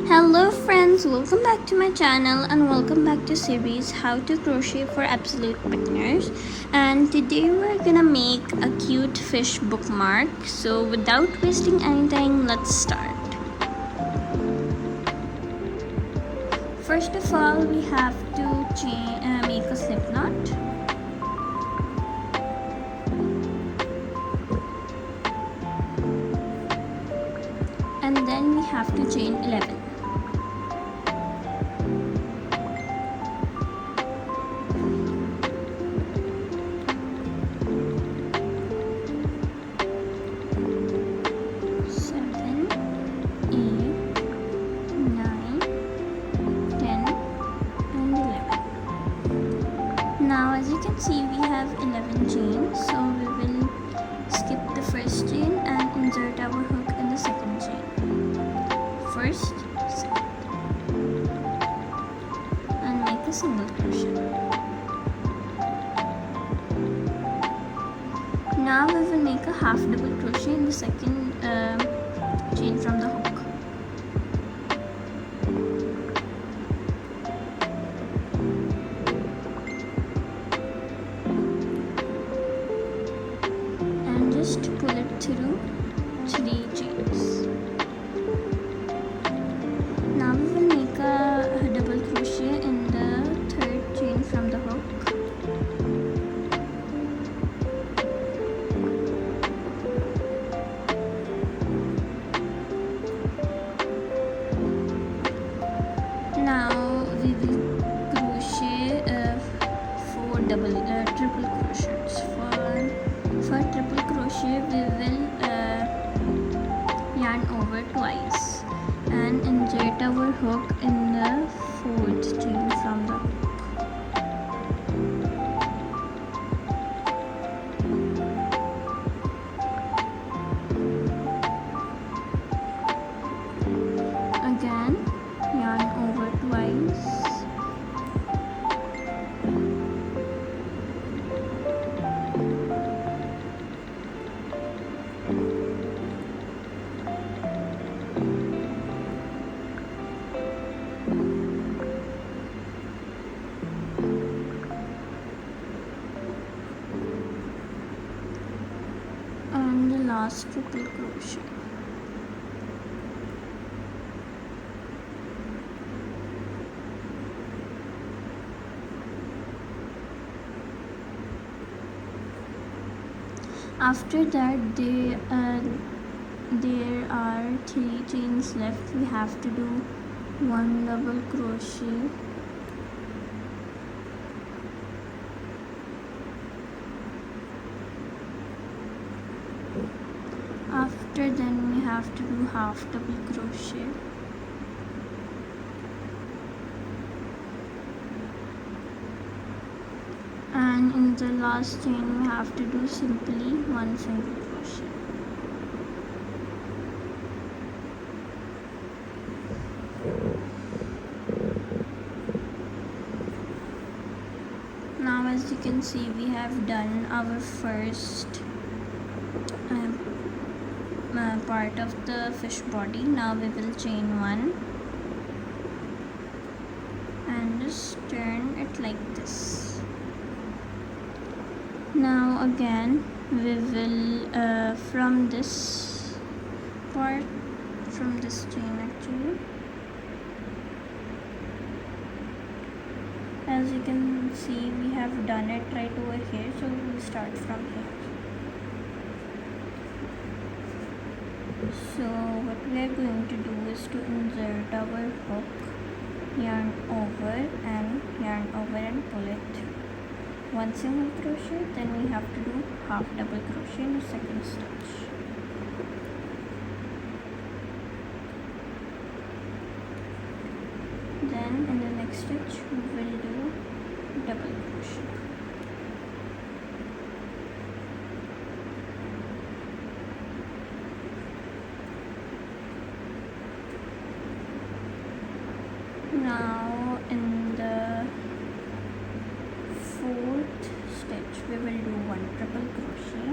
Hello friends, welcome back to my channel and welcome back to series How to Crochet for Absolute Beginners. And today we're gonna make a cute fish bookmark. So without wasting any time, let's start. First of all, we have to make a slip knot. And then we have to chain 11. Now as you can see, we have 11 chains, so we will skip the first chain and insert our hook in the second chain. First, second, and make a single crochet. Now we will make a half double crochet in the second chain from the hook. Just pull it through 3 chains. Now we will make a double crochet in the third chain from the hook. Now we will crochet 4 triple crochets. For triple crochet, we will yarn over twice and insert our hook in the fourth chain from the hook. Again, yarn over twice. And the last triple crochet. After that, there are 3 chains left. We have to do 1 double crochet, after then we have to do half double crochet, and in the last chain we have to do simply 1 single crochet. Now as you can see, we have done our first part of the fish body. Now we will chain 1 and just turn it like this. Now again we will from this part, from this chain actually, as you can see we have done it right over here, so we will start from here. So what we are going to do is to insert our hook, yarn over and pull it 1 single crochet, then we have to do half double crochet in the second stitch. Then in the next stitch we will do double crochet. Now in the fourth stitch we will do 1 triple crochet,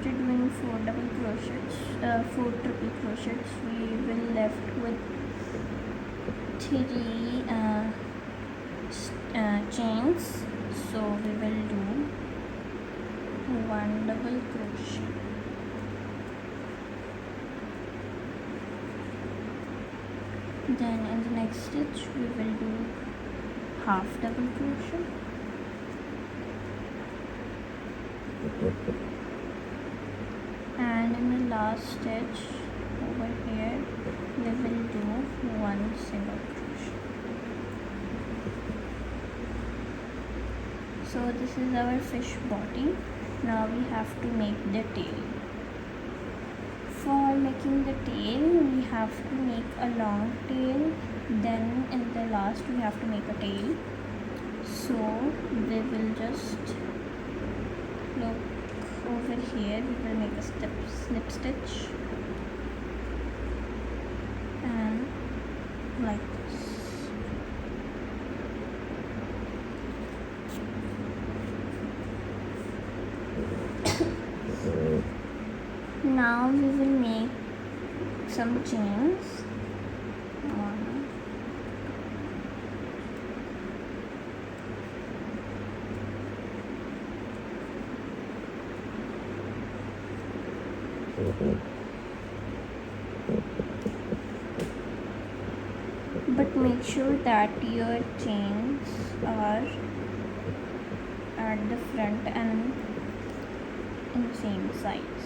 after doing 4 double crochets, 4 triple crochets, we will left with 3 chains. So we will do 1 double crochet, then in the next stitch we will do half double crochet, and in the last stitch over here we will do 1 single crochet. So this is our fish body. Now we have to make the tail. For making the tail, we have to make a long tail, then in the last we have to make a tail. So we will just look over here, we will make a slip stitch and like this. Now we will make some chains. But make sure that your chains are at the front and in same sides.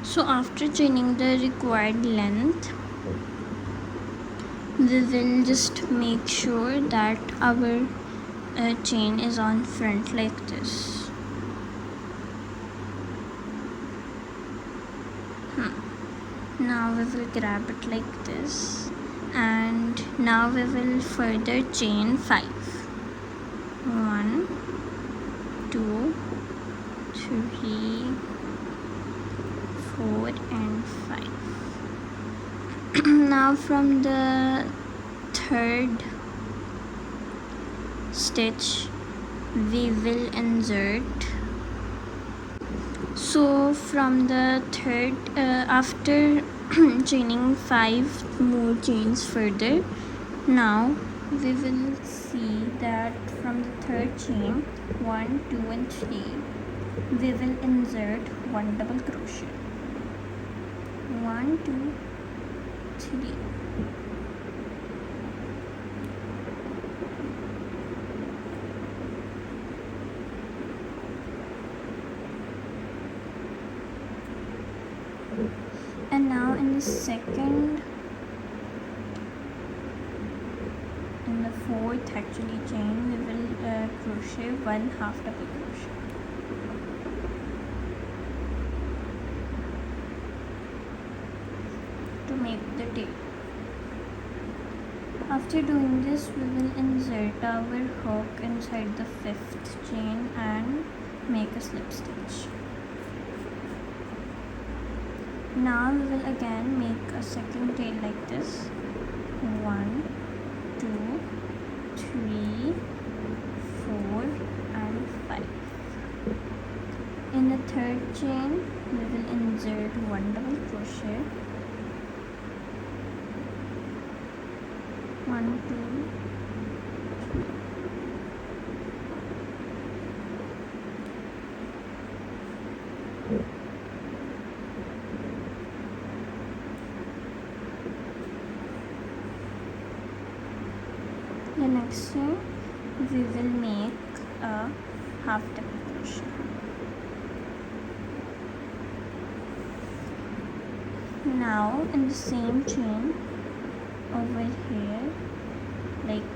So after chaining the required length, we will just make sure that our chain is on front like this. Now we will grab it like this, and now we will further chain 5. 1, 2, 3, 4 and 5. Now from the third stitch we will insert. So from the third, after chaining 5 more chains further, now we will see that from the third chain 1, 2 and 3 we will insert 1 double crochet. 1, 2, 3. And now in the second, in the fourth actually chain, we will crochet 1 half double crochet. To make the tail. After doing this, we will insert our hook inside the 5th chain and make a slip stitch. Now we will again make a second tail like this. 1, 2, 3, 4 and 5. In the third chain, we will insert 1 double crochet. 1, 2, 3. The next chain we will make a half double crochet. Now in the same chain over here, like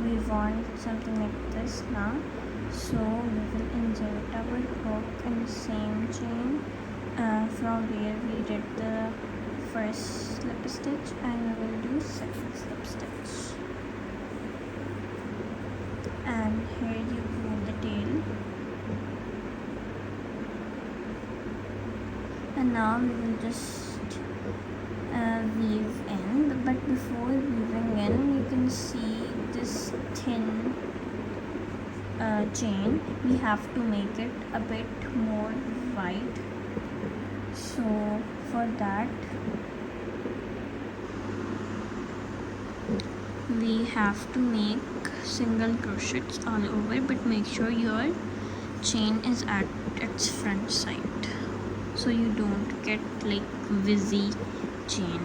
we want something like this now, so we will insert our hook in the same chain from where we did the first slip stitch, and we will do second slip stitch. And here you glue the tail, and now we will just weave in, but before weaving in, you can see this thin chain. We have to make it a bit more wide, so for that we have to make single crochets all over, but make sure your chain is at its front side so you don't get like busy chain.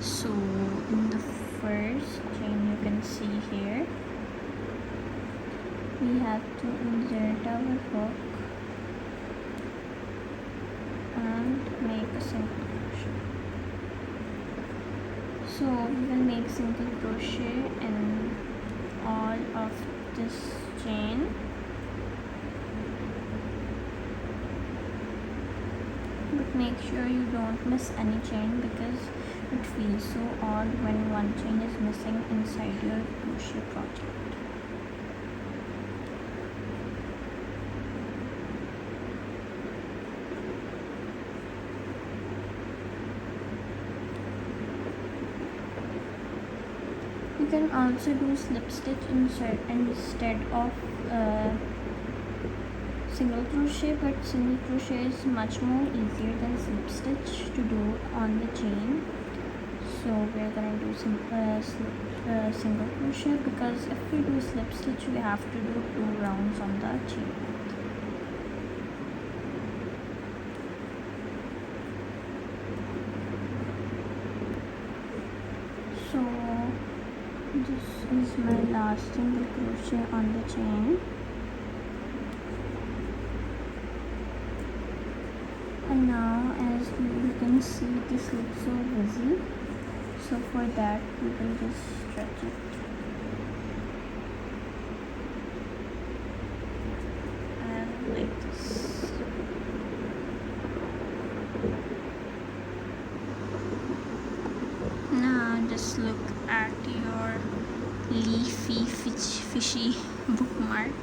So in the first chain, you can see here we have to insert our hook and make a single crochet. So we will make single crochet in all of this chain. But make sure you don't miss any chain, because it feels so odd when one chain is missing inside your crochet project. You can also do slip stitch instead of single crochet, but single crochet is much more easier than slip stitch to do on the chain. So we're gonna do single crochet, because if we do slip stitch, we have to do 2 rounds on the chain. So this is my last single crochet on the chain. And now, as you can see, this looks so busy, so for that we will just stretch it. And like this. Now just look at your leafy fishy bookmark.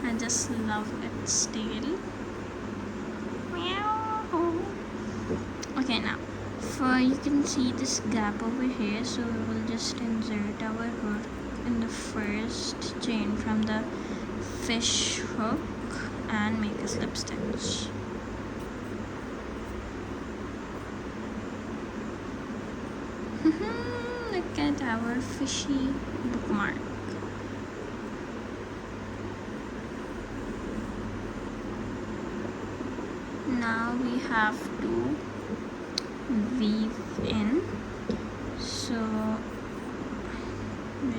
I just love its tail. Okay, now for you can see this gap over here, so we will just insert our hook in the first chain from the fish hook and make a slip stitch. Look at our fishy bookmark. Now we have to weave in, so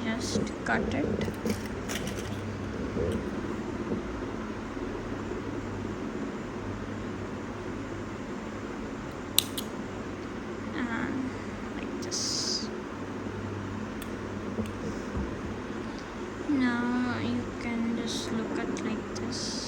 just cut it. And like this. Now you can just look at like this.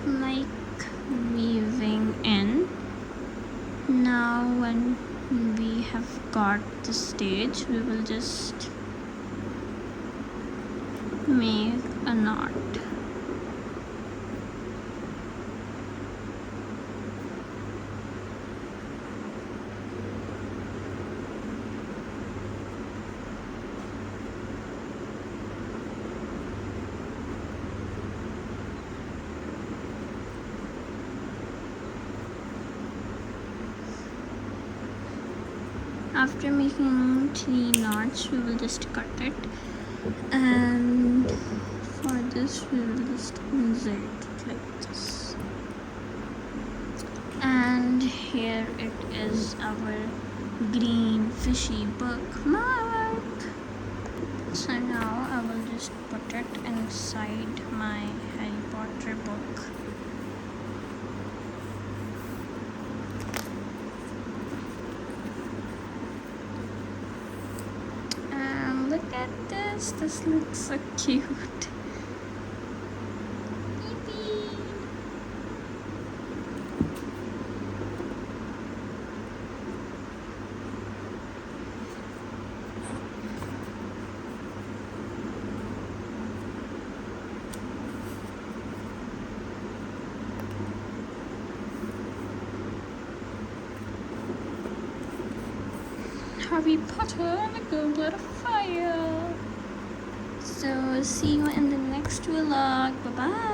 Like weaving in. Now when we have got the stage, we will just make a knot. After making 3 knots, we will just cut it, and for this we will just insert it like this. And here it is, our green fishy bookmark. So now I will just put it inside my Harry Potter book. And look at this. This looks so cute. Harry Potter and the Goblet of Fire. So see you in the next vlog. Bye bye.